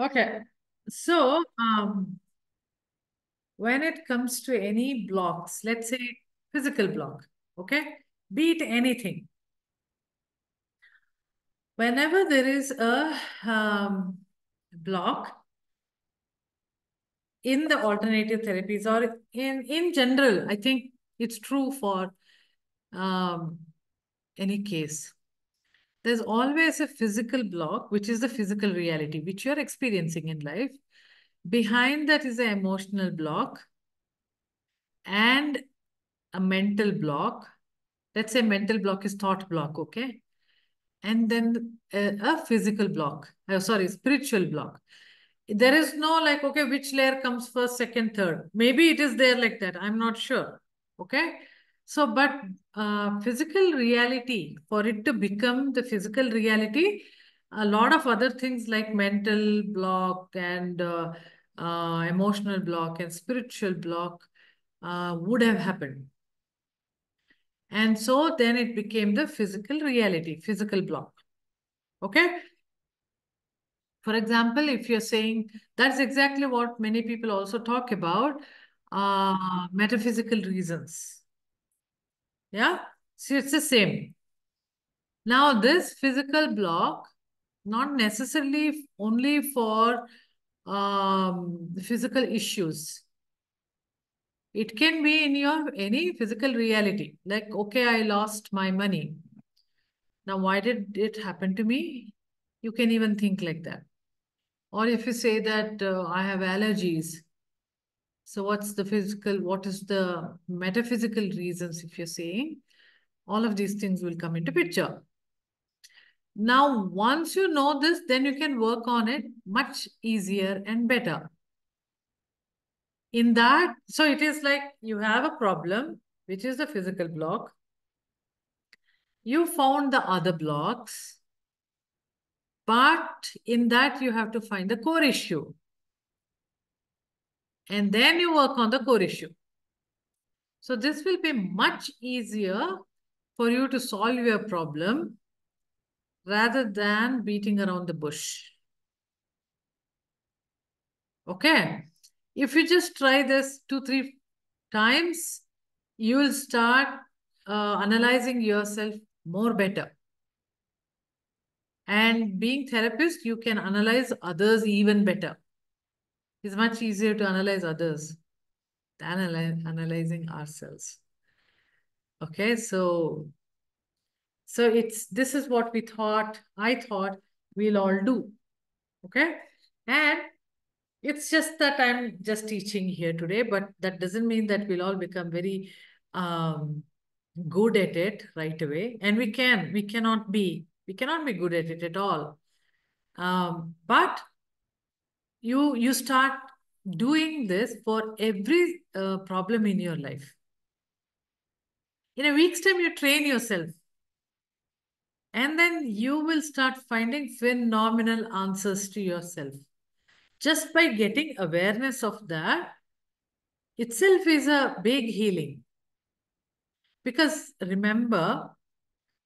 Okay. So, when it comes to any blocks, let's say physical block, okay, be it anything, whenever there is a block in the alternative therapies or in general, I think it's true for um, any case. There's always a physical block, which is the physical reality which you're experiencing in life. Behind that is an emotional block and a mental block. Let's say mental block is thought block, okay? And then a physical block, sorry, spiritual block. There is no like, okay, which layer comes first, second, third. Maybe it is there like that. I'm not sure. Okay. So, but physical reality, for it to become the physical reality, a lot of other things like mental block and emotional block and spiritual block would have happened. And so then it became the physical reality, physical block. Okay. For example, if you're saying that's exactly what many people also talk about, metaphysical reasons. Yeah. So it's the same. Now, this physical block, not necessarily only for the physical issues. It can be in your any physical reality. Like, okay, I lost my money. Now, why did it happen to me? You can even think like that. Or if you say that I have allergies, so what's the physical, what is the metaphysical reasons if you're saying? All of these things will come into picture. Now, once you know this, then you can work on it much easier and better. In that, so it is like you have a problem, which is the physical block. You found the other blocks, but in that you have to find the core issue. And then you work on the core issue. So this will be much easier for you to solve your problem rather than beating around the bush. Okay. If you just try this 2, 3 times, you will start analyzing yourself more better. And being therapist, you can analyze others even better. It's much easier to analyze others than analyzing ourselves. Okay, so it's this is what I thought we'll all do. Okay. And it's just that I'm just teaching here today, but that doesn't mean that we'll all become very good at it right away. And we cannot be good at it at all. But you start doing this for every problem in your life. In a week's time, you train yourself. And then you will start finding phenomenal answers to yourself. Just by getting awareness of that itself is a big healing. Because remember,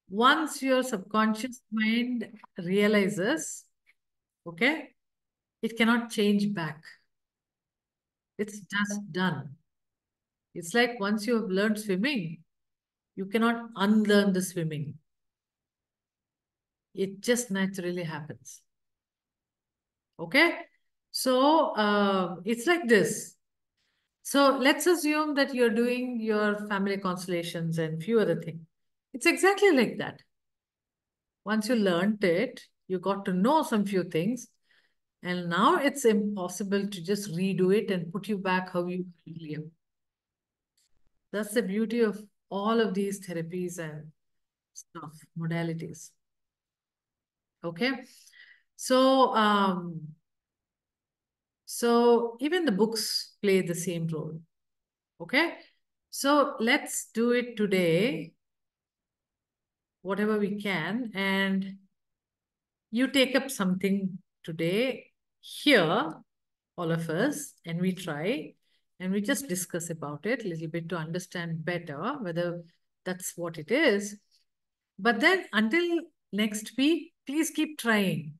once your subconscious mind realizes, okay, it cannot change back. It's just done. It's like once you have learned swimming, you cannot unlearn the swimming. It just naturally happens. Okay? So it's like this. So let's assume that you're doing your family constellations and few other things. It's exactly like that. Once you learned it, you got to know some few things, and now it's impossible to just redo it and put you back how you live. That's the beauty of all of these therapies and stuff, modalities. Okay. So, so even the books play the same role. Okay. So let's do it today, whatever we can. And you take up something today here, all of us, and we try and we just discuss about it a little bit to understand better whether that's what it is. But then until next week, please keep trying.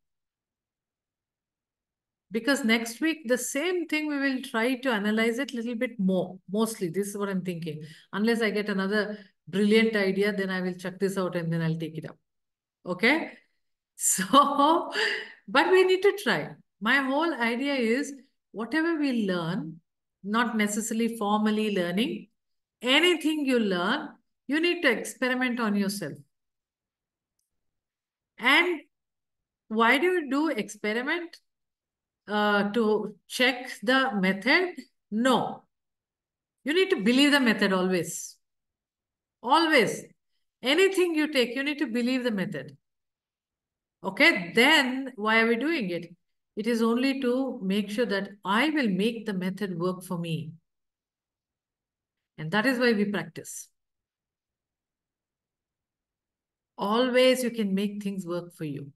Because next week, the same thing, we will try to analyze it a little bit more. Mostly, this is what I'm thinking. Unless I get another brilliant idea, then I will check this out and then I'll take it up. Okay? So, but we need to try. My whole idea is whatever we learn, not necessarily formally learning, anything you learn, you need to experiment on yourself. And why do you do experiment? To check the method? No. You need to believe the method always. Always. Anything you take, you need to believe the method. Okay, then why are we doing it? It is only to make sure that I will make the method work for me. And that is why we practice. Always you can make things work for you.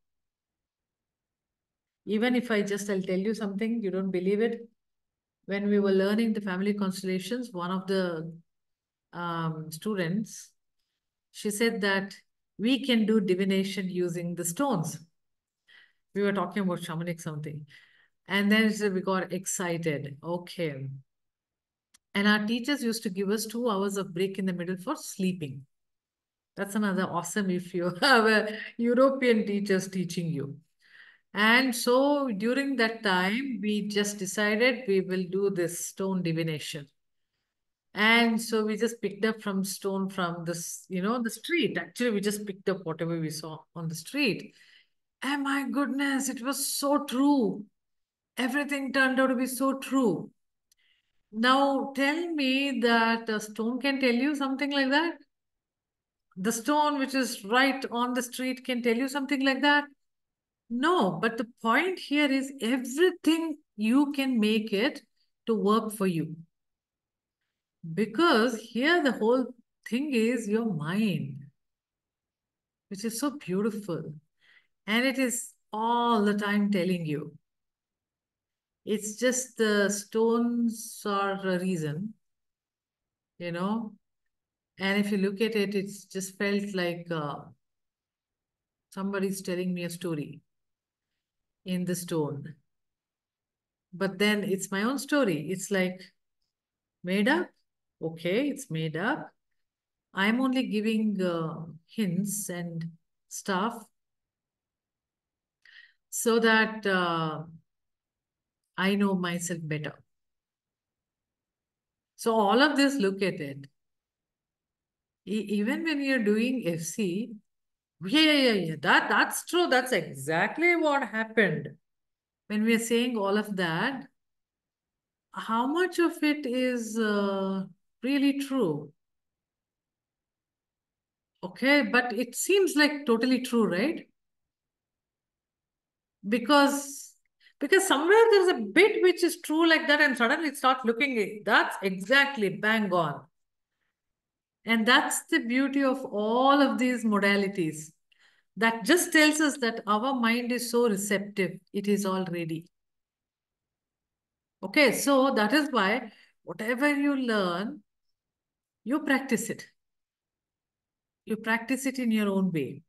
Even if I'll tell you something, you don't believe it. When we were learning the family constellations, one of the students, she said that we can do divination using the stones. We were talking about shamanic something. And then we got excited. Okay. And our teachers used to give us 2 hours of break in the middle for sleeping. That's another awesome if you have a European teachers teaching you. And so during that time, we just decided we will do this stone divination. And so we just picked up from stone from this, the street. Actually, we just picked up whatever we saw on the street. And my goodness, it was so true. Everything turned out to be so true. Now tell me that a stone can tell you something like that? The stone which is right on the street can tell you something like that? No, but the point here is everything you can make it to work for you. Because here the whole thing is your mind, which is so beautiful. And it is all the time telling you. It's just the stones are a reason, you know. And if you look at it, it's just felt like somebody's telling me a story in the stone. But then it's my own story. It's like made up. Okay, it's made up. I'm only giving hints and stuff so that I know myself better. So all of this, look at it. Even when you're doing FC, yeah. That's true. That's exactly what happened. When we are saying all of that, how much of it is really true? Okay, but it seems like totally true, right? Because because somewhere there's a bit which is true like that, and suddenly it starts looking that's exactly bang on. And that's the beauty of all of these modalities. That just tells us that our mind is so receptive, it is all ready. Okay, so that is why whatever you learn, you practice it. You practice it in your own way.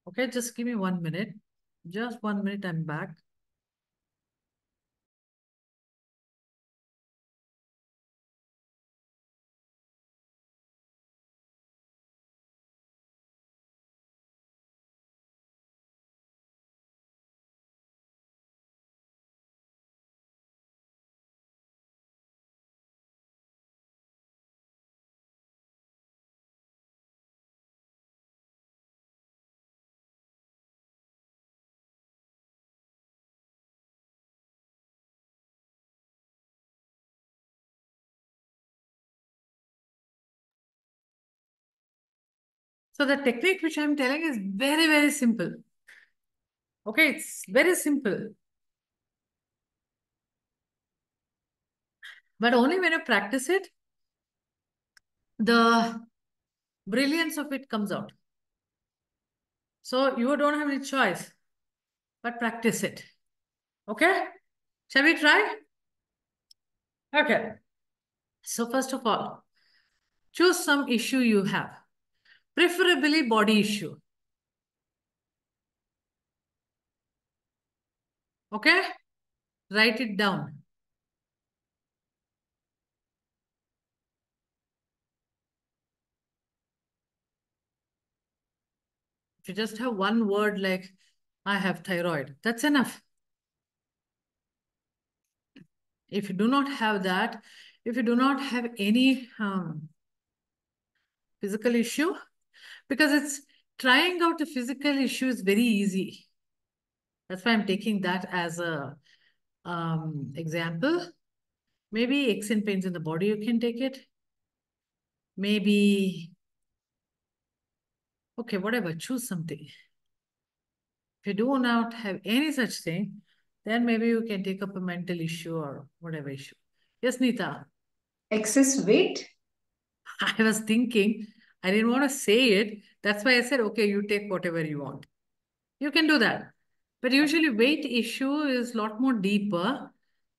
Okay, just give me 1 minute. Just 1 minute, I'm back. So the technique which I'm telling is very, very simple. Okay, it's very simple. But only when you practice it, the brilliance of it comes out. So you don't have any choice, but practice it. Okay? Shall we try? Okay. So first of all, choose some issue you have, preferably body issue. Okay? Write it down. If you just have one word like, I have thyroid, that's enough. If you do not have that, if you do not have any physical issue, because it's trying out a physical issue is very easy. That's why I'm taking that as a example. Maybe aches and pains in the body, you can take it. Maybe, okay, whatever, choose something. If you do not have any such thing, then maybe you can take up a mental issue or whatever issue. Yes, Nita. Excess weight? I was thinking, I didn't want to say it. That's why I said, okay, you take whatever you want. You can do that. But usually weight issue is a lot more deeper.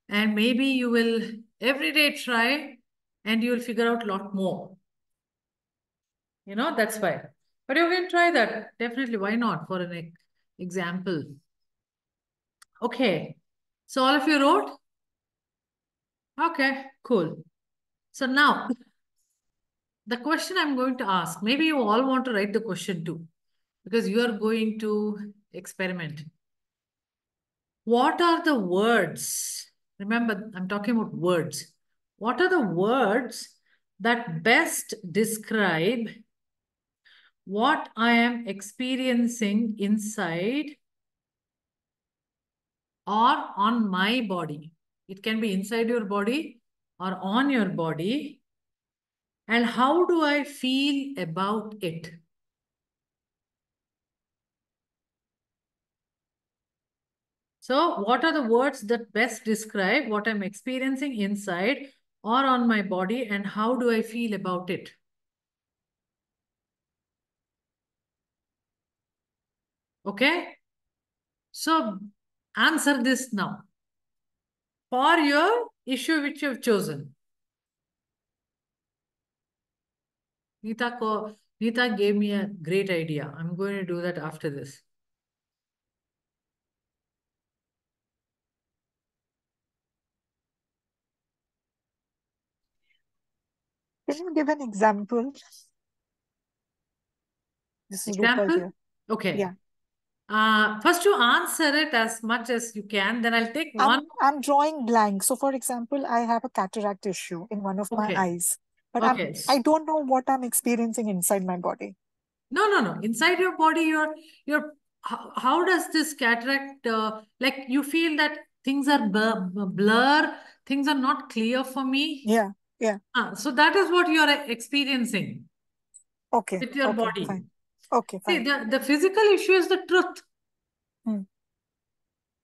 And maybe you will every day try and you will figure out a lot more. That's why. But you can try that. Definitely. Why not? For an example. Okay. So all of you wrote? Okay, cool. So now the question I'm going to ask, maybe you all want to write the question too, because you are going to experiment. What are the words? Remember, I'm talking about words. What are the words that best describe what I am experiencing inside or on my body? It can be inside your body or on your body. And how do I feel about it? So, what are the words that best describe what I'm experiencing inside or on my body, and how do I feel about it? Okay? So, answer this now. For your issue which you have chosen. Neeta gave me a great idea. I'm going to do that after this. Can you give an example? This is Rupal Example? here. Okay. Yeah. First you answer it as much as you can, then I'll take one. I'm drawing blank. So, for example, I have a cataract issue in one of my Okay. eyes, but Okay. I don't know what I'm experiencing inside my body. No. Inside your body, how does this cataract, like you feel that things are blur, things are not clear for me? Yeah. Yeah. So that is what you're experiencing Okay. with your Okay. body. Fine. Okay. See, Fine. the physical issue is the truth. Hmm.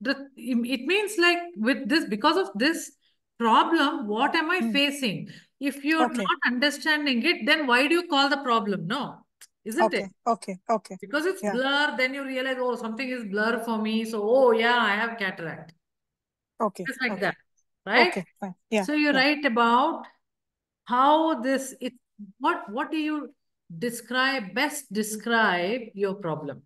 It means like with this, because of this problem, what am I Hmm. facing? If you're Okay. not understanding it, then why do you call the problem? No, isn't it? Okay. Okay. Okay. Because it's Yeah. blur, then you realize, oh, something is blur for me. So, oh, yeah, I have cataract. Okay. Just like Okay. that, right? Okay. Fine. Yeah. So you Yeah. write about how what do you best describe your problem?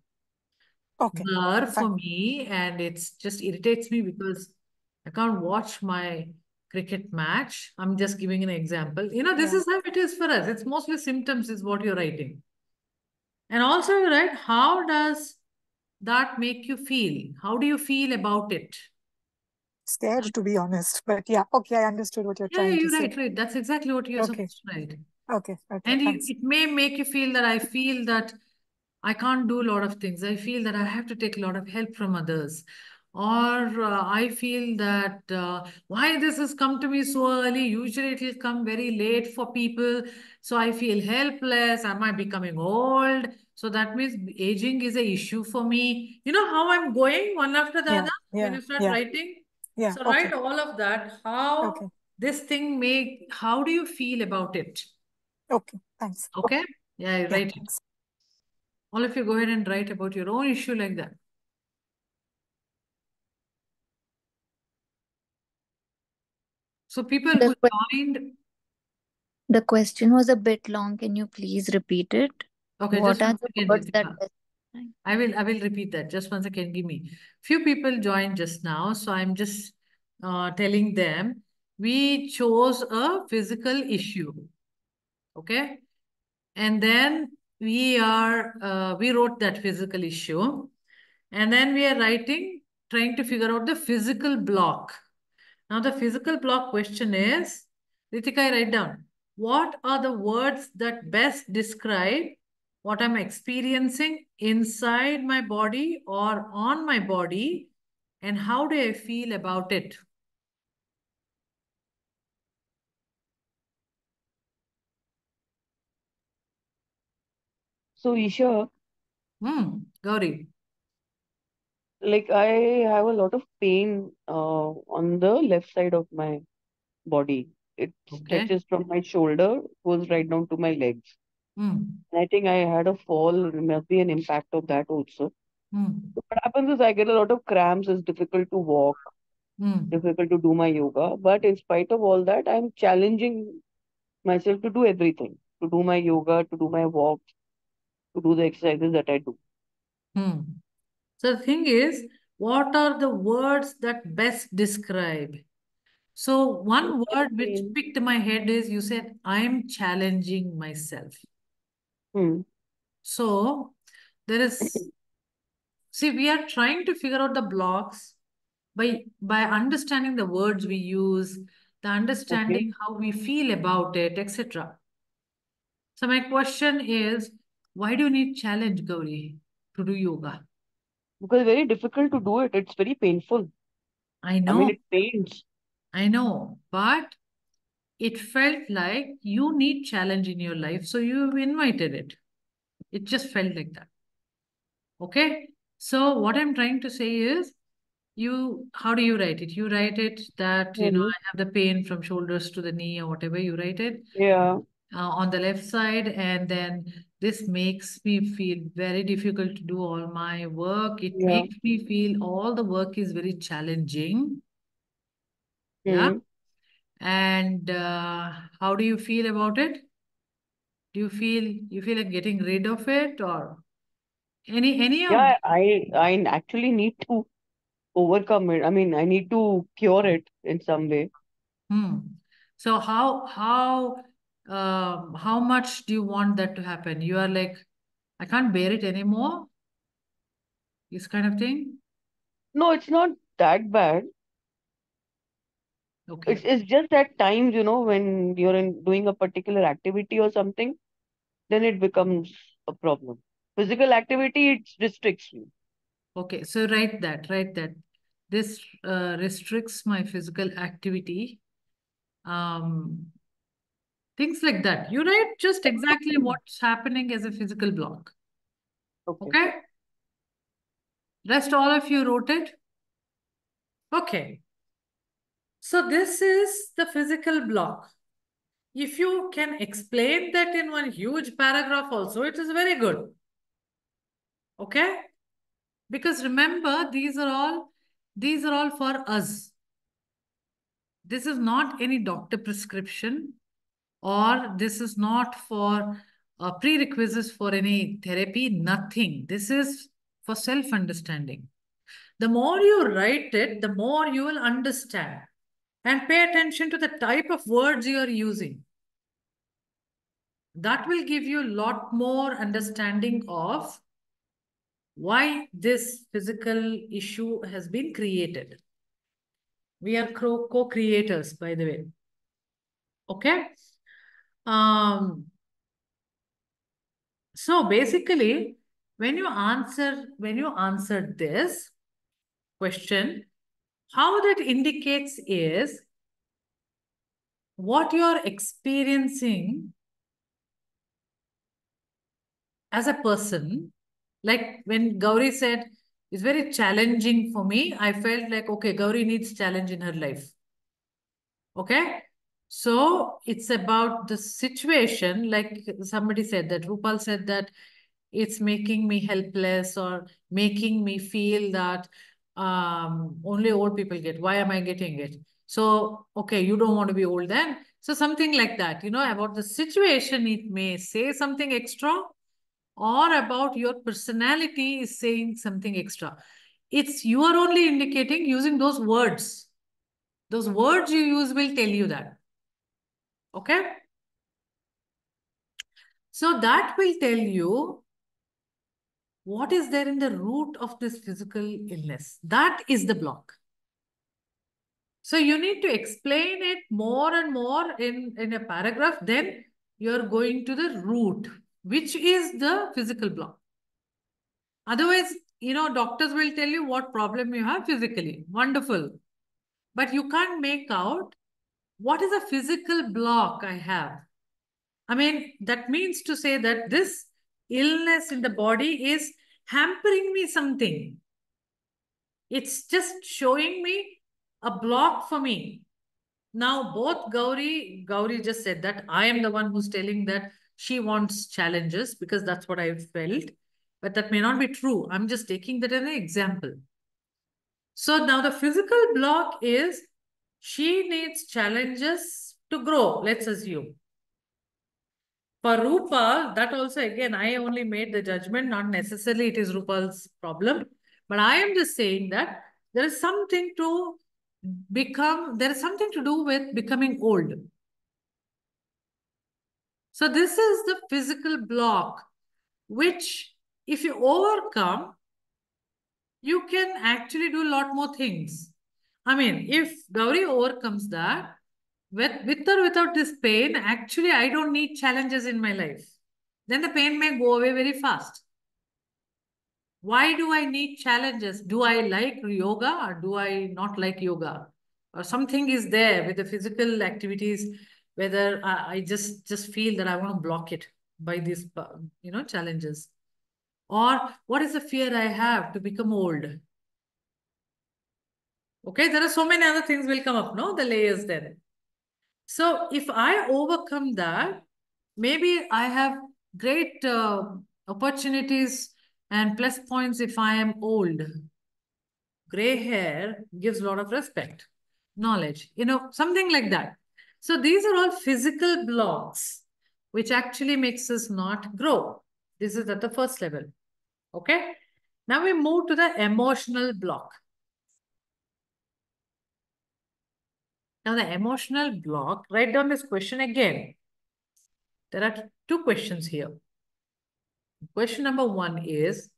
Okay. Blur Fine. for me, and it's just irritates me because I can't watch my cricket match. I'm just giving an example. This Yeah. is how it is for us. It's mostly symptoms is what you're writing. And also you write, how does that make you feel? How do you feel about it? Scared, to be honest. But yeah. Okay. I understood what you're Yeah, trying to you're say. right. That's exactly what you're Okay. supposed to write. Okay. Okay. And Thanks. it may make you feel that I feel that I can't do a lot of things. I feel that I have to take a lot of help from others. Or I feel that why this has come to me so early. Usually it will come very late for people. So I feel helpless. Am I becoming old? So that means aging is an issue for me. You know how I'm going one after the Yeah. other when Yeah. you start Yeah. writing? Yeah. So Okay. write all of that. How Okay. this thing how do you feel about it? Okay. Thanks. Okay? Yeah, Yeah. write it. Thanks. All of you go ahead and write about your own issue like that. So people The, who que- joined, the question was a bit long. Can you please repeat it? okay, just What are one the second, words that Ritika. best? I will repeat that. Just once again, give me. Few people joined just now, so I'm just telling them we chose a physical issue. Okay. And then we wrote that physical issue. And then we are trying to figure out the physical block. Now, the physical block question is, Ritika, I write down, what are the words that best describe what I'm experiencing inside my body or on my body, and how do I feel about it? So, Isha, Gauri. like I have a lot of pain on the left side of my body. It Okay. stretches from my shoulder, goes right down to my legs. Hmm. And I think I had a fall, there must be an impact of that also. Hmm. So what happens is I get a lot of cramps, it's difficult to walk, Hmm. difficult to do my yoga. But in spite of all that, I'm challenging myself to do everything, to do my yoga, to do my walk, to do the exercises that I do. Hmm. So the thing is, what are the words that best describe? So So one that word which pain. picked my head is you said, I'm challenging myself. Hmm. So there is, see, we are trying to figure out the blocks by understanding the words we use, the Okay. understanding how we feel about it, etc. So my question is, why do you need challenge, Gauri, to do yoga? Because it's very difficult to do it. It's very painful. I I mean, know, it pains. I know, but it felt like you need challenge in your life, so you invited it. It just felt like that. Okay. So what I'm trying to say is, how do you write it? You write it that, Hmm. I have the pain from shoulders to the knee or whatever you write it Yeah. on the left side. And then this makes me feel very difficult to do all my work. It Yeah. makes me feel all the work is very challenging. Yeah. Hmm. And how do you feel about it? Do you feel like getting rid of it, or any of Yeah. I actually need to overcome it. I mean, I need to cure it in some way. Hmm. So how much do you want that to happen? You are like, I can't bear it anymore, this kind of thing. No, it's not that bad. It's Okay. it's just at times, when you're in doing a particular activity or something, then it becomes a problem. Physical activity, it restricts you. Okay. So write that. This restricts my physical activity. Um, Things like that. You write just exactly what's happening as a physical block. Okay. Okay. Rest all of you wrote it. Okay. So this is the physical block. If you can explain that in one huge paragraph also, it is very good. Okay? Because remember, these are all for us. This is not any doctor prescription, or this is not for prerequisites for any therapy, nothing. This is for self-understanding. The more you write it, the more you will understand. And pay attention to the type of words you are using. That will give you a lot more understanding of why this physical issue has been created. We are co-creators, by the way. Okay. Um, so basically, when you answered this question, how that indicates is what you are experiencing as a person. Like when Gauri said, it's very challenging for me, I felt like, okay, Gauri needs challenge in her life. Okay. So it's about the situation, like somebody said that, Rupal said that it's making me helpless or making me feel that only old people get. Why am I getting it? So, okay, you don't want to be old then. So something like that, about the situation, it may say something extra, or about your personality is saying something extra. It's you are only indicating using those words. Those words you use will tell you that. Okay? So that will tell you what is there in the root of this physical illness. That is the block. So you need to explain it more and more in a paragraph. Then you're going to the root, which is the physical block. Otherwise, doctors will tell you what problem you have physically. Wonderful. But you can't make out what is a physical block I have. I mean, that means to say that this illness in the body is hampering me something. It's just showing me a block for me. Now, both Gauri just said that I am the one who's telling that she wants challenges because that's what I felt. But that may not be true. I'm just taking that as an example. So now the physical block is she needs challenges to grow, let's assume. For Rupal, that also again, I only made the judgment, not necessarily it is Rupal's problem. But I am just saying that there is something to there is something to do with becoming old. So this is the physical block, which if you overcome, you can actually do a lot more things. I mean, if Gauri overcomes that, with or without this pain, actually, I don't need challenges in my life. Then the pain may go away very fast. Why do I need challenges? Do I like yoga or do I not like yoga? Or something is there with the physical activities, whether I just feel that I want to block it by these, challenges. Or what is the fear I have to become old? Okay, there are so many other things will come up, no? The layers then. So if I overcome that, maybe I have great opportunities and plus points if I am old. Gray hair gives a lot of respect, knowledge, something like that. So these are all physical blocks, which actually makes us not grow. This is at the first level. Okay. Now we move to the emotional block. Now the emotional block, write down this question again. There are two questions here. Question number one is,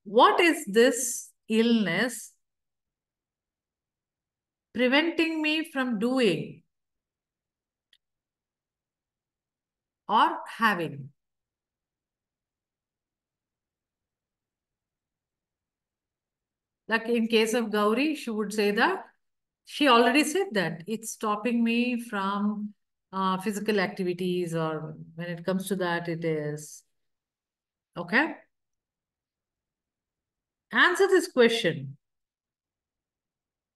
what is this illness preventing me from doing or having? Like in case of Gauri, she would say that she already said that it's stopping me from physical activities, or when it comes to that, it is. Okay. Answer this question.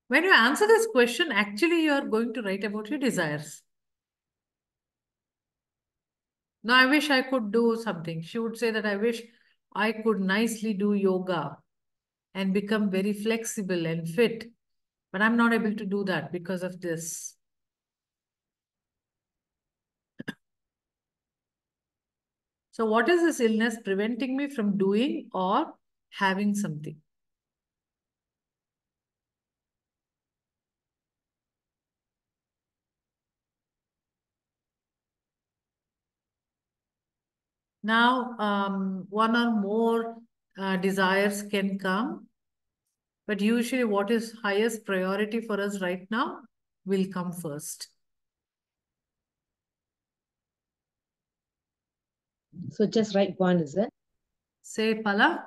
When you answer this question, actually, you are going to write about your desires. Now, I wish I could do something. She would say that I wish I could nicely do yoga and become very flexible and fit, but I'm not able to do that because of this. So what is this illness preventing me from doing or having something? Now, one or more desires can come, but usually what is highest priority for us right now will come first. So just write one, is it? Say, Pala.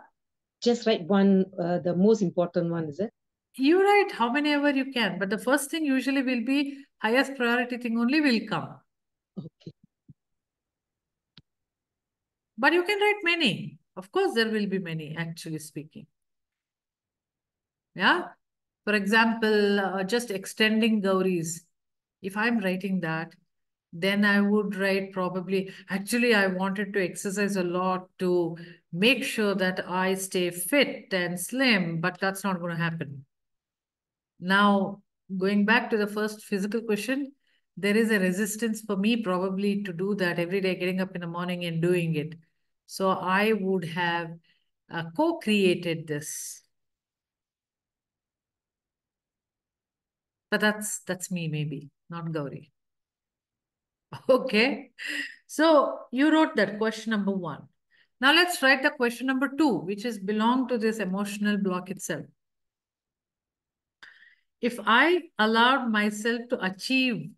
Just write one, the most important one, is it? You write how many ever you can, but the first thing usually will be highest priority thing only will come. Okay. But you can write many. Of course, there will be many, actually speaking. Yeah. For example, just extending Gauri's. If I'm writing that, then I would write probably, actually, I wanted to exercise a lot to make sure that I stay fit and slim, but that's not going to happen. Now, going back to the first physical question, there is a resistance for me probably to do that every day, getting up in the morning and doing it. So I would have co-created this. But that's me, maybe, not Gauri. Okay. So you wrote that question number 1. Now let's write the question number 2, which is belong to this emotional block itself. If I allowed myself to achieve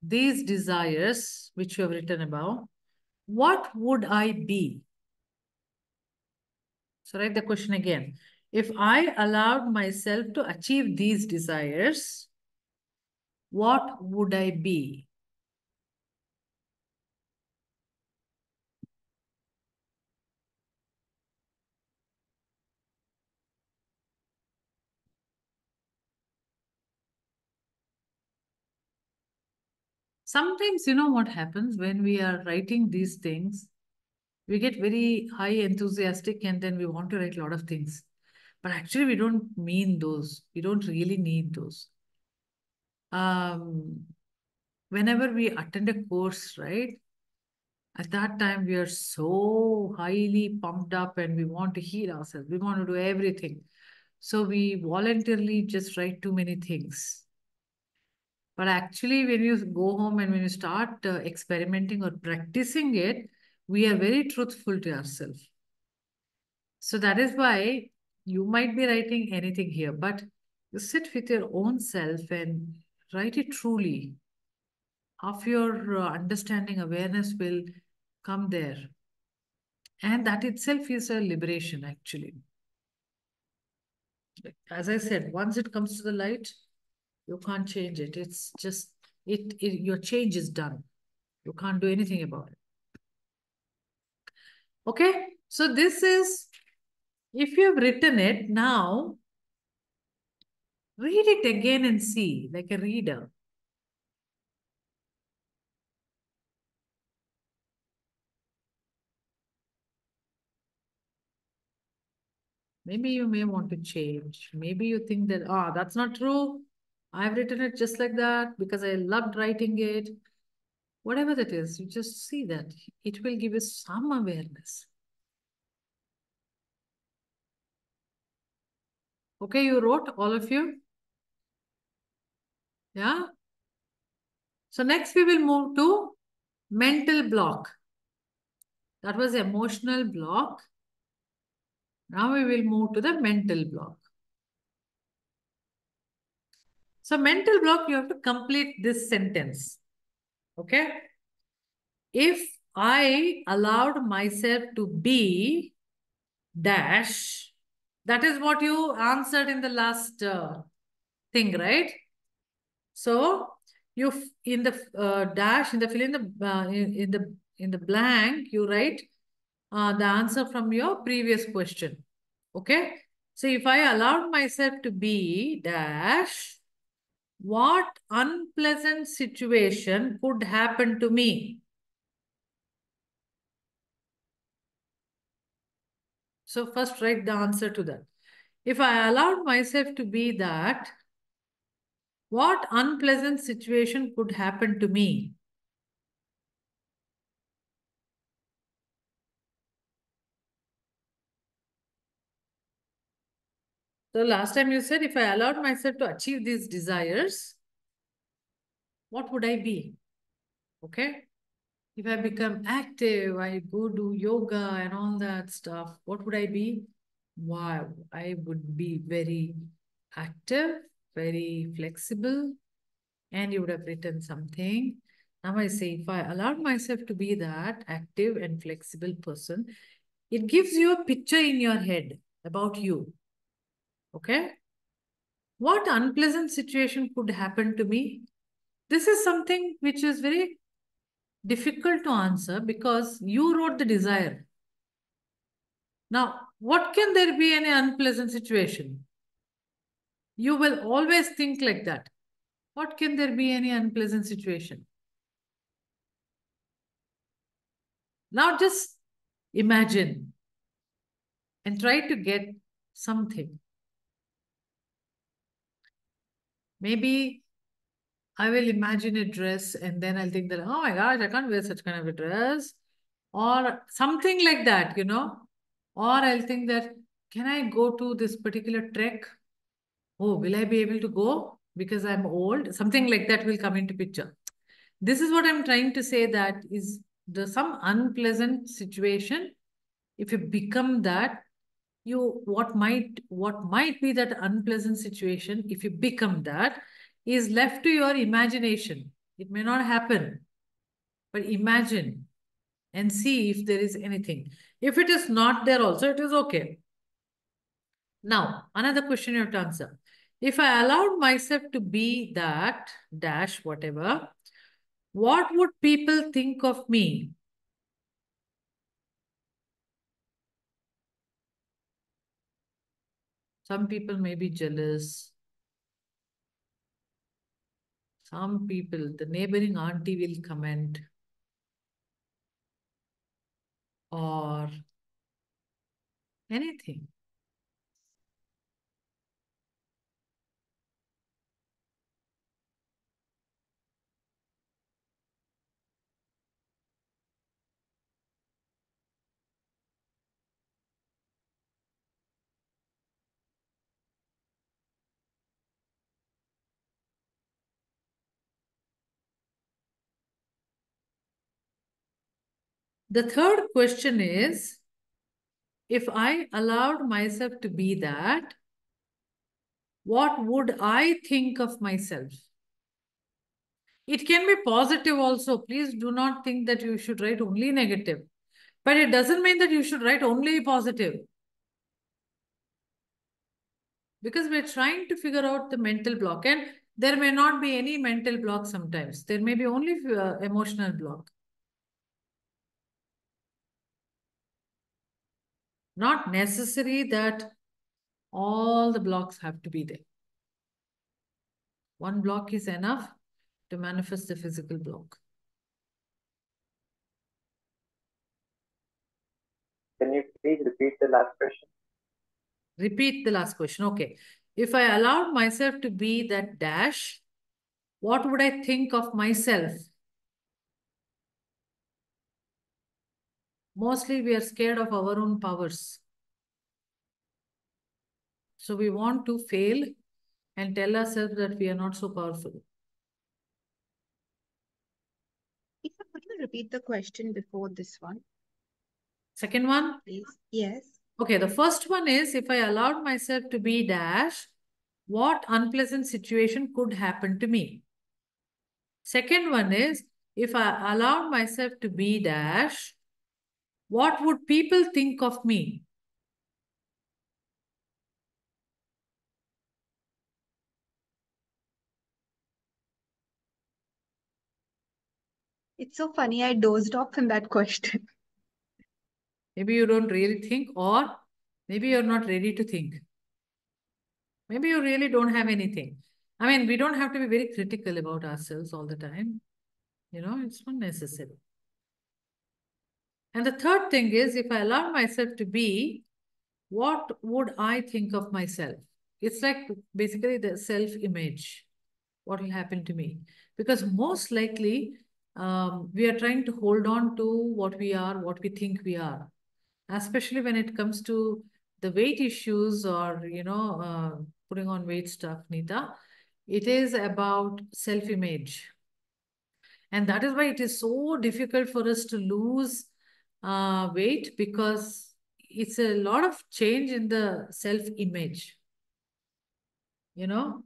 these desires, which you have written about, what would I be? So write the question again. If I allowed myself to achieve these desires, what would I be? Sometimes, you know what happens when we are writing these things, we get very high enthusiastic and then we want to write a lot of things. But actually, we don't mean those. We don't really need those. Whenever we attend a course, right? At that time, we are so highly pumped up and we want to heal ourselves. We want to do everything. So we voluntarily just write too many things. But actually, when you go home and when you start experimenting or practicing it, we are very truthful to ourselves. So that is why you might be writing anything here, but you sit with your own self and write it truly. Half your understanding, awareness will come there. And that itself is a liberation, actually. As I said, once it comes to the light, you can't change it. It's just, your change is done. You can't do anything about it. Okay, so this is, if you have written it, now read it again and see, like a reader. Maybe you may want to change. Maybe you think that, that's not true. I've written it just like that because I loved writing it. Whatever that is, you just see that. It will give you some awareness. Okay, you wrote, all of you? Yeah? So next we will move to mental block. That was emotional block. Now we will move to the mental block. So mental block, you have to complete this sentence. Okay? If I allowed myself to be dash, that is what you answered in the last thing, right? So you in the dash, in the fill in the in the blank, you write the answer from your previous question. Okay. So if I allowed myself to be dash, what unpleasant situation could happen to me? So first write the answer to that. If I allowed myself to be that, what unpleasant situation could happen to me? So last time you said, if I allowed myself to achieve these desires, what would I be? Okay. If I become active, I go do yoga and all that stuff, what would I be? Wow, I would be very active, very flexible, and you would have written something. Now I say, if I allowed myself to be that active and flexible person, it gives you a picture in your head about you. Okay? What unpleasant situation could happen to me? This is something which is very difficult to answer because you wrote the desire. Now, what can there be any unpleasant situation? You will always think like that. What can there be any unpleasant situation? Now just imagine and try to get something. Maybe I will imagine a dress and then I'll think that, oh my gosh, I can't wear such kind of a dress. or something like that, or I'll think that, can I go to this particular trek? Oh, will I be able to go because I'm old? Something like that will come into picture. This is what I'm trying to say, that is the some unpleasant situation. If you become that, what might be that unpleasant situation, if you become that, is left to your imagination. It may not happen, but imagine and see if there is anything. If it is not there also, it is okay. Now, another question you have to answer. If I allowed myself to be that dash whatever, what would people think of me? Some people may be jealous. Some people, the neighboring auntie will comment, or anything. The third question is, if I allowed myself to be that, what would I think of myself? It can be positive also. Please do not think that you should write only negative. But it doesn't mean that you should write only positive. Because we're trying to figure out the mental block. And there may not be any mental block sometimes. There may be only emotional block. Not necessary that all the blocks have to be there. One block is enough to manifest the physical block. Can you please repeat the last question? Repeat the last question. Okay. If I allowed myself to be that dash, what would I think of myself? Mostly we are scared of our own powers. So we want to fail and tell ourselves that we are not so powerful. Lisa, could you repeat the question before this one, Second one? please? Yes. Okay, the first one is, if I allowed myself to be dash, what unpleasant situation could happen to me? Second one is, if I allowed myself to be dash, what would people think of me? It's so funny, I dozed off in that question. Maybe you don't really think, or maybe you're not ready to think. Maybe you really don't have anything. I mean, we don't have to be very critical about ourselves all the time. It's not necessary. And the third thing is, if I allow myself to be, what would I think of myself? It's like basically the self-image. What will happen to me? Because most likely, we are trying to hold on to what we are, what we think we are. Especially when it comes to the weight issues or, putting on weight stuff, Nita, it is about self-image. And that is why it is so difficult for us to lose weight, because it's a lot of change in the self-image. When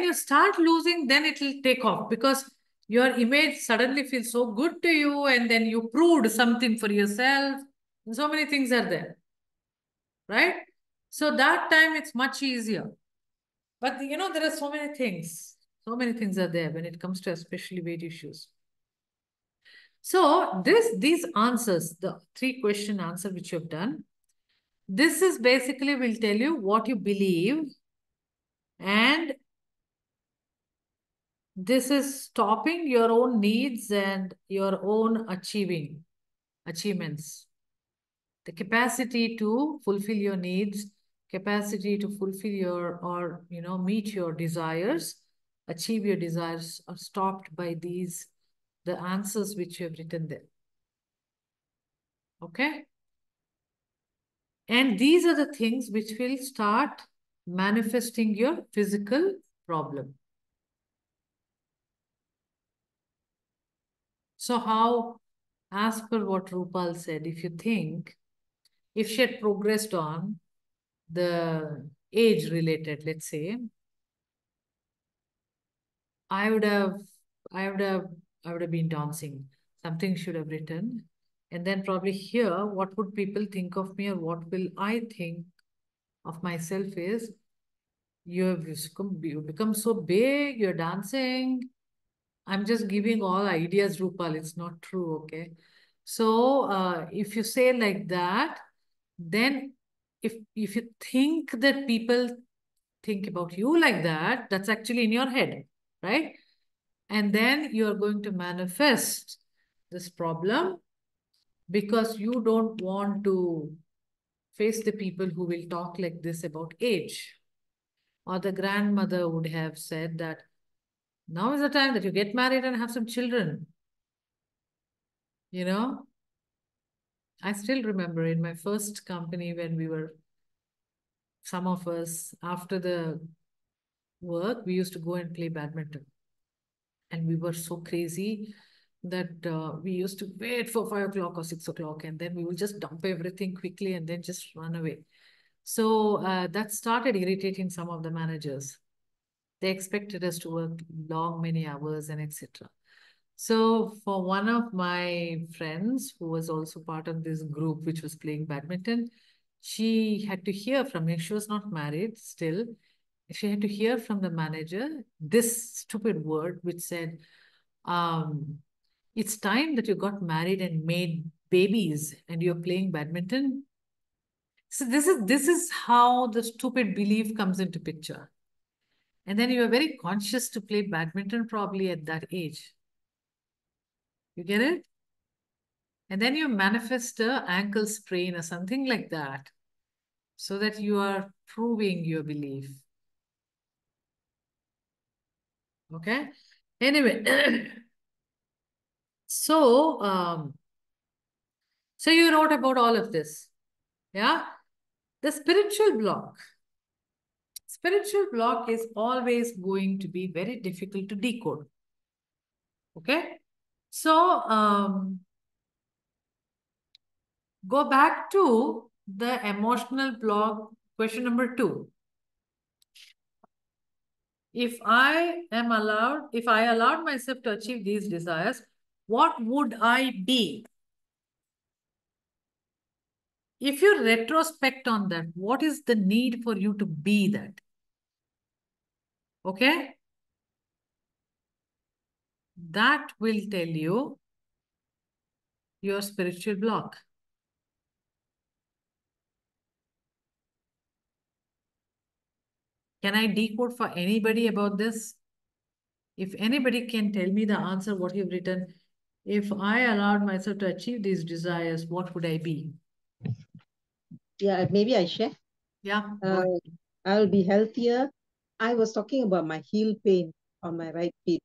you start losing, then it will take off, because your image suddenly feels so good to you, and then you proved something for yourself. And so many things are there, right? So that time it's much easier. But there are so many things. So many things are there when it comes to especially weight issues. So these answers, the 3-question answer which you have done, this is basically will tell you what you believe, and this is stopping your own needs and your own achievements. The capacity to fulfill your needs, capacity to fulfill or meet your desires, achieve your desires, are stopped by the answers which you have written there. Okay? And these are the things which will start manifesting your physical problem. So how, as per what Rupal said, if you think, if she had progressed on the age related, let's say, I would have, I would have, I would have been dancing. Something should have written. And then probably here, what would people think of me or what will I think of myself is, you become so big, you're dancing. I'm just giving all ideas, Rupal. It's not true, okay? So if you say like that, then if you think that people think about you like that, that's actually in your head, right? And then you're going to manifest this problem because you don't want to face the people who will talk like this about age. Or the grandmother would have said that now is the time that you get married and have some children. You know, I still remember in my first company when we were, some of us, after the work, we used to go and play badminton. And we were so crazy that we used to wait for 5 o'clock or 6 o'clock, and then we would just dump everything quickly and then just run away. So that started irritating some of the managers. They expected us to work long, many hours and etc. So for one of my friends who was also part of this group which was playing badminton, she had to hear from me. She was not married still. She had to hear from the manager this stupid word which said, it's time that you got married and made babies and you're playing badminton. So this is how the stupid belief comes into picture. And then you are very conscious to play badminton probably at that age. You get it? And then you manifest a ankle sprain or something like that so that you are proving your belief. Okay? Anyway, so so you wrote about all of this. Yeah? The spiritual block. Spiritual block is always going to be very difficult to decode. Okay? So go back to the emotional block, question number 2. If I allowed myself to achieve these desires, what would I be? If you retrospect on that, what is the need for you to be that? Okay? That will tell you your spiritual block. Can I decode for anybody about this? If anybody can tell me the answer, what you've written, if I allowed myself to achieve these desires, what would I be? Yeah, maybe I share. Yeah. Uh, I'll be healthier. I was talking about my heel pain on my right feet.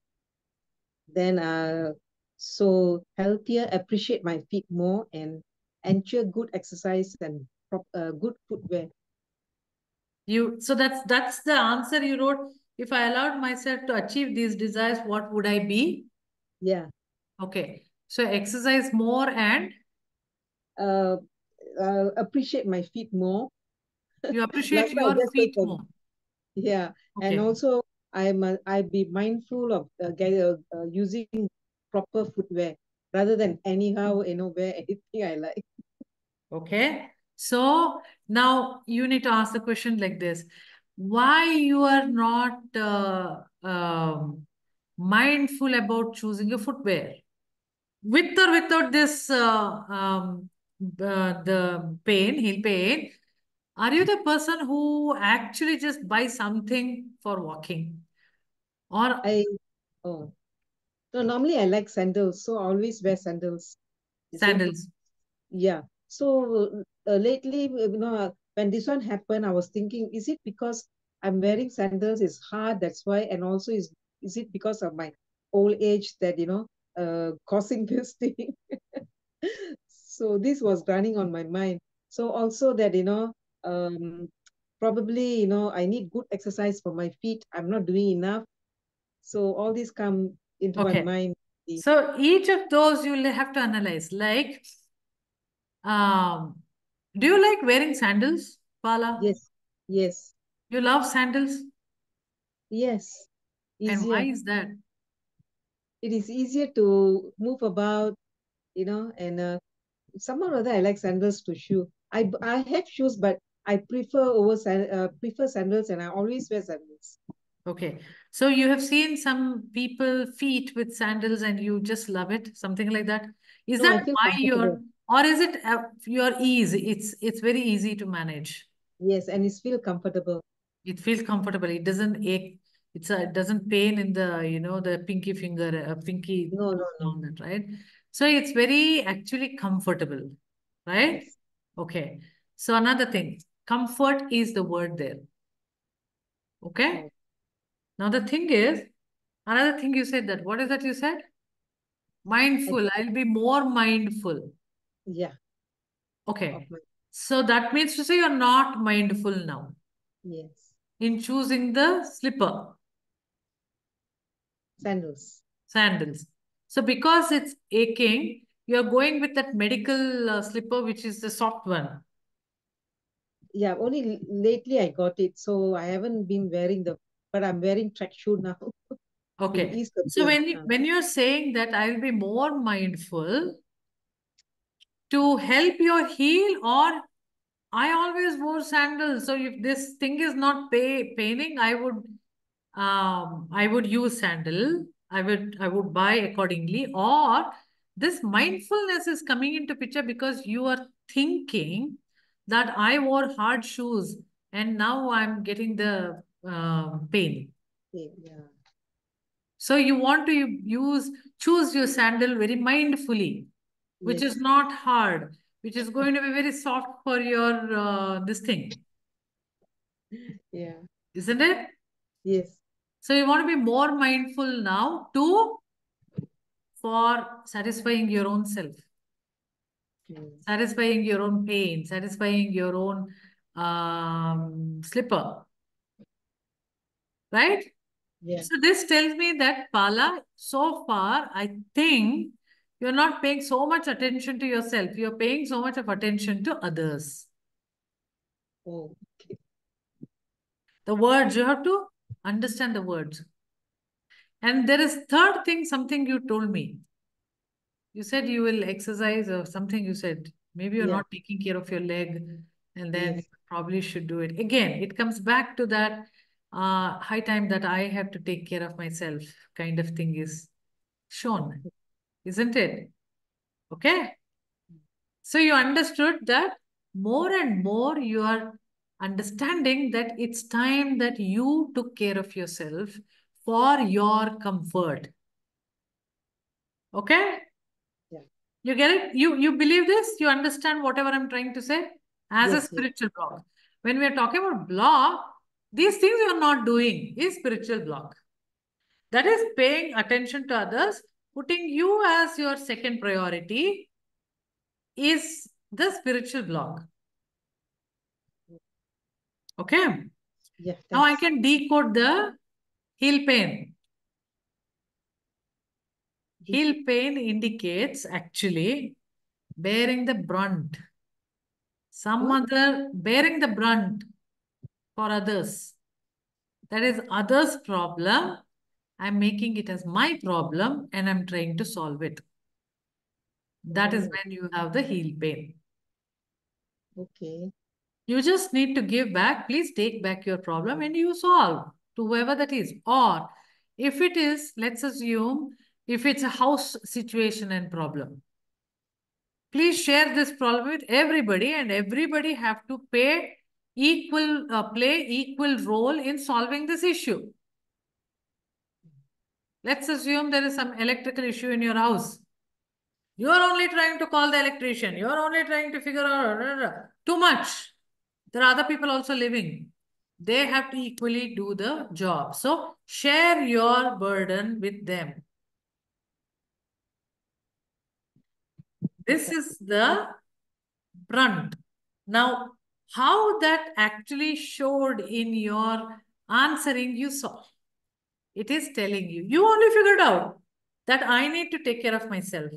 Then, so healthier, appreciate my feet more, and ensure good exercise and good footwear. So that's the answer you wrote. If I allowed myself to achieve these desires, what would I be? Yeah. Okay. So exercise more and Uh, appreciate my feet more. you Last appreciate time I your just said feet more. yeah, and Okay. also I be mindful of using proper footwear rather than anyhow wear anything I like. Okay. So now you need to ask the question like this. Why you are not mindful about choosing a footwear? With or without this the pain, heel pain, are you the person who actually just buys something for walking? Or I oh no, normally I like sandals, so I always wear sandals. You see? sandals? Yeah. So lately, when this one happened, I was thinking, is it because I'm wearing sandals? It's hard, that's why, and also is it because of my old age that causing this thing? So this was running on my mind. So also that, um, probably, I need good exercise for my feet. I'm not doing enough. So all this come into my Okay. mind. So each of those you'll have to analyze. Like, do you like wearing sandals, Pala? Yes, yes, You love sandals? yes. And why Easier. is that? It is easier to move about, and somehow or other I like sandals to shoe. I have shoes, but I prefer sandals, and I always wear sandals. Okay. So you have seen some people feet with sandals and you just love it, something like that. Is No, I that feel why comfortable. or is it your ease? It's very easy to manage. Yes, and it's feel comfortable. It feels comfortable. It doesn't ache. It doesn't pain in the pinky finger, pinky No, no, no. on that, right? So it's very actually comfortable, right? Yes. Okay. So another thing, comfort is the word there. Okay. Oh, Now the thing is, another thing you said that, what is that you said? I, Mindful. I'll be more mindful. yeah, of Okay. my So that means to say you're not mindful now yes. in choosing the slipper, Sandals. sandals. So because it's aching, you're going with that medical slipper, which is the soft one. Yeah, only lately I got it, so I haven't been wearing but I'm wearing track shoe now to Okay. ease the So pain. when you're saying that I'll be more mindful to help your heel, or I always wore sandals. So if this thing is not paining, I would use sandal. I would buy accordingly. Or this mindfulness is coming into picture because you are thinking that I wore hard shoes and now I'm getting the pain. Okay, yeah. So you want to choose your sandal very mindfully, which is Yes. not hard, which is going to be very soft for your this thing, Yeah. isn't it? Yes. So you want to be more mindful now to for satisfying your own self, Mm. satisfying your own pain, satisfying your own slipper, right? Yeah. So this tells me that Pala, so far, I think you're not paying so much attention to yourself. You're paying so much of attention to others. Oh, okay. The words, you have to understand the words. And there is third thing, something you told me. You said you will exercise or something you said. Maybe you're Yeah. not taking care of your leg and then you Yes. probably should do it. Again, it comes back to that high time that I have to take care of myself kind of thing is shown, isn't it? Okay. So you understood that more and more you are understanding that it's time that you took care of yourself for your comfort. Okay? Yeah. You get it? You believe this? You understand whatever I'm trying to say? As a Yes. Yes. spiritual block. When we are talking about block, these things you are not doing is spiritual block. That is paying attention to others, putting you as your second priority is the spiritual block. Okay? Yeah. Now I Thanks. can decode the heel pain. Heel pain indicates actually bearing the brunt. Some What? other bearing the brunt for others. That is others' problem. I'm making it as my problem and I'm trying to solve it. That is Oh, when you have the heel pain. okay. You just need to give back. Please take back your problem and you solve to whoever that is. Or if it is, let's assume, if it's a house situation and problem, please share this problem with everybody and everybody have to play equal role in solving this issue. Let's assume there is some electrical issue in your house. You are only trying to call the electrician. You are only trying to figure out too much. There are other people also living. They have to equally do the job. So share your burden with them. This is the brunt. Now, how that actually showed in your answering, you saw. It is telling you. You only figured out that I need to take care of myself.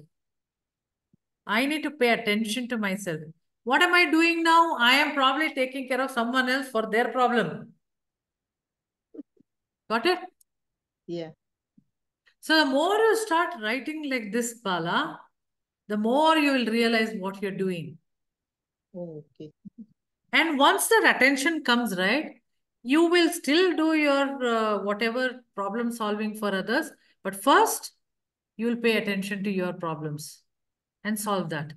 I need to pay attention to myself. What am I doing now? I am probably taking care of someone else for their problem. Got it? Yeah. So the more you start writing like this, Bala, the more you will realize what you're doing. Oh, okay. And once that attention comes, right, you will still do your whatever problem solving for others. But first, you will pay attention to your problems and solve that.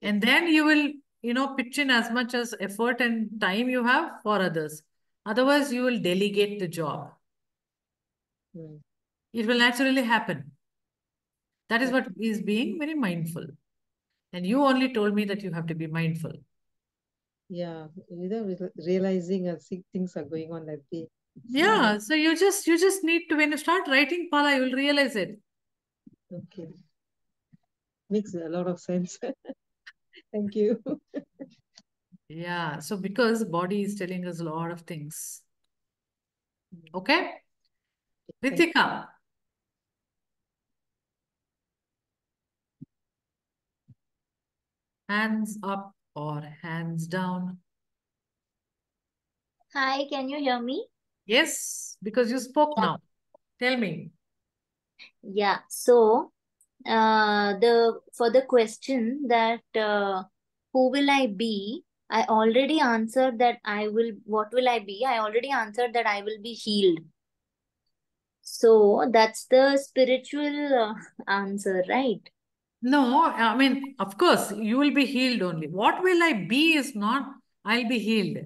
And then you will, pitch in as much as effort and time you have for others. Otherwise, you will delegate the job. Mm. It will naturally happen. That is Okay. what is being very mindful. And you only told me that you have to be mindful. Yeah. Without realizing things are going on that day. Yeah. So you just need to, when you start writing, Pala, you will realize it. Okay. Makes a lot of sense. Thank you. Yeah. So because body is telling us a lot of things. Okay. Thank you. Ritika. Hands up or hands down? Hi, can you hear me? Yes, because you spoke now. Tell me. Yeah. So, the for the question that who will I be? I already answered that I will. What will I be? I already answered that I will be healed. So that's the spiritual answer, right? No, I mean, of course, you will be healed only. What will I be is not, I'll be healed.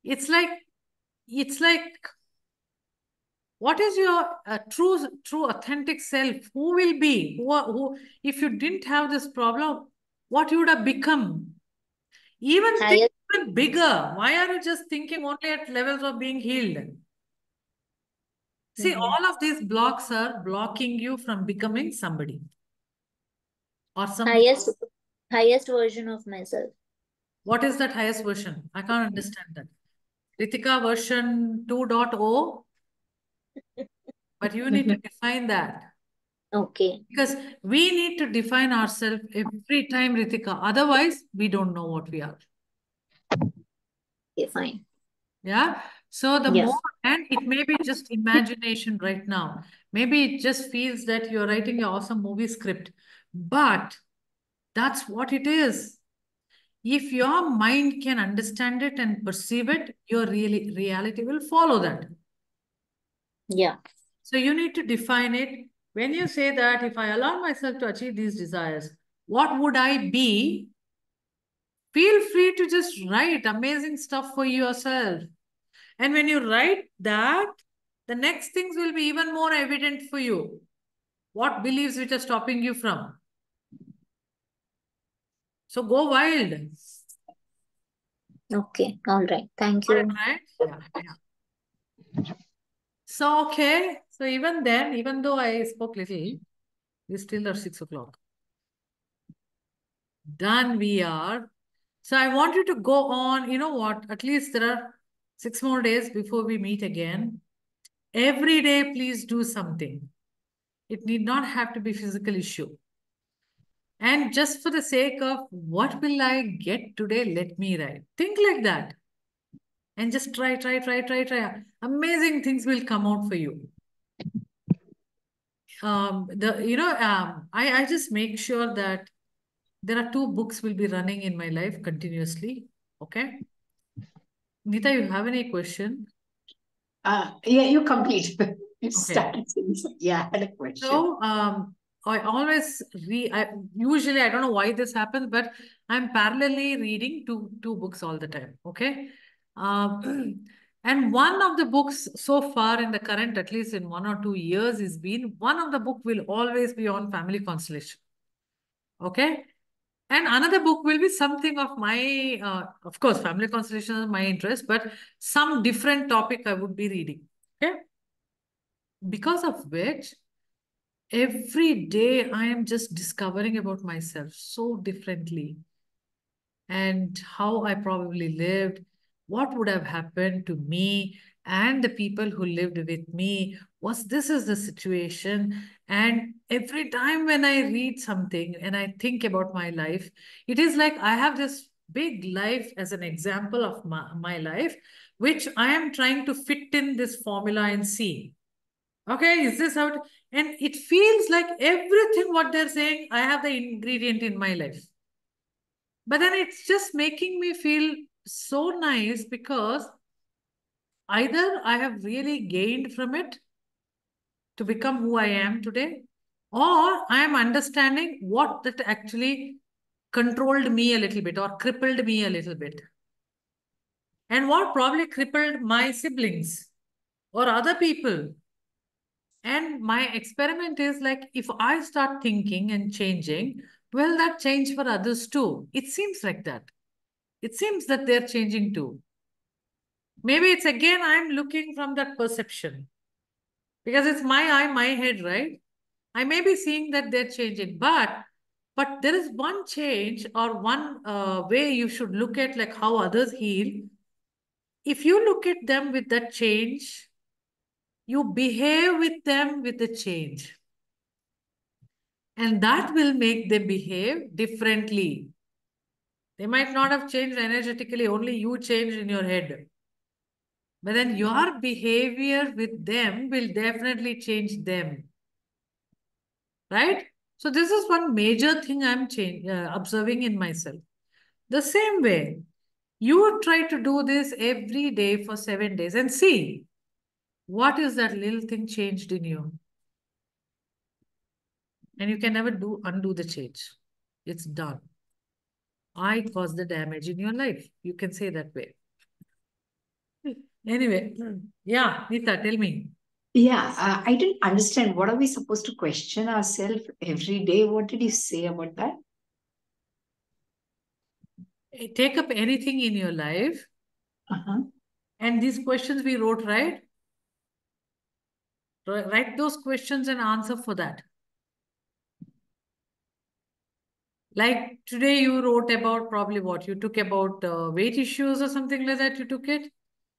It's like, it's like, what is your true, authentic self? Who will be? If you didn't have this problem, what you would have become? Even think Highest, even bigger. Why are you just thinking only at levels of being healed? See, Mhm. all of these blocks are blocking you from becoming somebody or something. highest version of myself. What is that highest version? I can't understand that. Ritika version 2.0, but you need to define that. Okay. Because we need to define ourselves every time, Ritika. Otherwise, we don't know what we are. Okay, fine. Yeah. So the Yes. more, and it may be just imagination right now. Maybe it just feels that you're writing an awesome movie script, but that's what it is. If your mind can understand it and perceive it, your reality will follow that. Yeah. So you need to define it. When you say that, if I allow myself to achieve these desires, what would I be? Feel free to just write amazing stuff for yourself. And when you write that, the next things will be even more evident for you. What beliefs which are stopping you from? So go wild. Okay. All right. Thank Got it, you. right? Yeah, yeah. So, okay. So even then, even though I spoke little, we still are 6 o'clock. Done we are. So I want you to go on. You know what? At least there are 6 more days before we meet again. Every day, please do something. It need not have to be physical issue. And just for the sake of what will I get today, let me write. Think like that. And just try. Amazing things will come out for you. I just make sure that there are 2 books will be running in my life continuously. Okay. Nita, you have any question? Yeah, you complete. You Okay. started since. Yeah, I had a question. So, I always usually, I don't know why this happens, but I'm parallelly reading two books all the time. Okay. And one of the books so far in the current, at least in 1 or 2 years, is been one of the book will always be on family constellation. Okay. And another book will be something of my, of course, family constellation is my interest, but some different topic I would be reading. Okay. Because of which, every day I am just discovering about myself so differently, and how I probably lived, what would have happened to me and the people who lived with me. Was this is the situation? And every time when I read something and I think about my life, it is like I have this big life as an example of my life, which I am trying to fit in this formula and see. Okay, is this how? And it feels like everything what they're saying, I have the ingredient in my life. But then it's just making me feel so nice because either I have really gained from it to become who I am today, or I am understanding what that actually controlled me a little bit or crippled me a little bit. And what probably crippled my siblings or other people. And my experiment is like, if I start thinking and changing, will that change for others too? It seems like that. It seems that they're changing too. Maybe it's again, I'm looking from that perception because it's my eye, my head, right? I may be seeing that they're changing, but there is one change or one way you should look at like how others heal. If you look at them with that change, you behave with them with the change. And that will make them behave differently. They might not have changed energetically, only you changed in your head. But then your behavior with them will definitely change them. Right? So this is one major thing I'm observing in myself. The same way, you try to do this every day for 7 days and see what is that little thing changed in you. And you can never undo the change. It's done. I caused the damage in your life. You can say that way. Anyway, yeah, Nita, tell me. Yeah, I didn't understand. What are we supposed to question ourselves every day? What did you say about that? Take up anything in your life. And these questions we wrote, right? Write those questions and answer for that. Like today you wrote about probably what? You took about weight issues or something like that, you took it?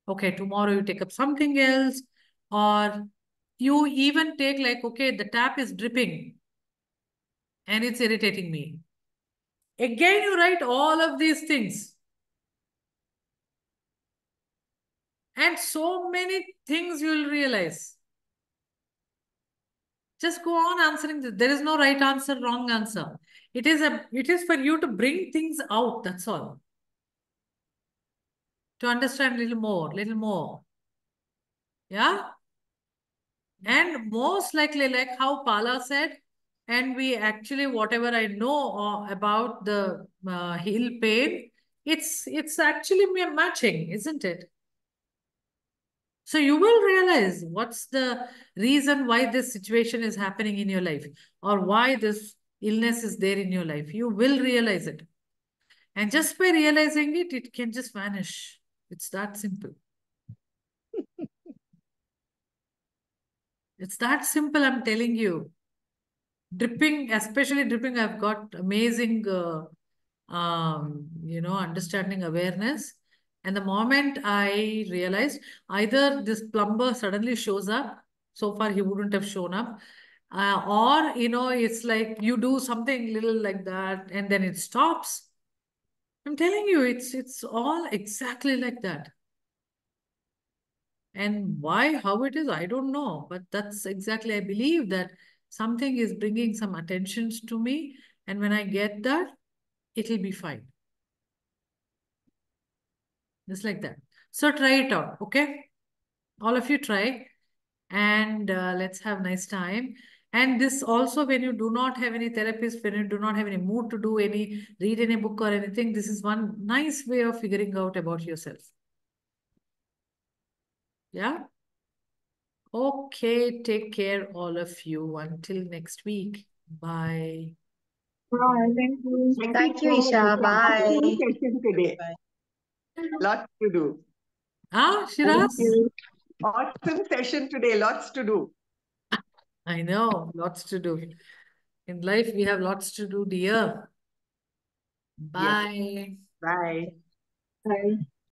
Okay, tomorrow you take up something else. Or you even take like, okay, the tap is dripping and it's irritating me. Again, you write all of these things. And so many things you will realize. Just go on answering this. There is no right answer, wrong answer. It is for you to bring things out, that's all. To understand a little more, little more. Yeah? And most likely, like how Pala said, and we actually, whatever I know about the heel pain, it's actually matching, isn't it? So you will realize what's the reason why this situation is happening in your life or why this illness is there in your life. You will realize it. And just by realizing it, it can just vanish. It's that simple. It's that simple, I'm telling you. Dripping, especially dripping, I've got amazing, understanding awareness. And the moment I realized either this plumber suddenly shows up, so far he wouldn't have shown up, or, it's like you do something little like that and then it stops. I'm telling you, it's all exactly like that. And why, how it is, I don't know. But that's exactly, I believe that something is bringing some attentions to me. And when I get that, it'll be fine. Just like that. So try it out, okay? All of you try. And let's have nice time. And this also, when you do not have any therapist, when you do not have any mood to read any book or anything, this is one nice way of figuring out about yourself. Yeah? Okay, take care, all of you. Until next week. Bye. Bye. Thank you. Thank you, so much, Isha. Bye. Awesome session today. Bye. Lots to do. Ah, Thank Shiraz? you. Awesome session today. Lots to do. I know, lots to do. In life, we have lots to do, dear. Yes. Bye. Bye. Bye.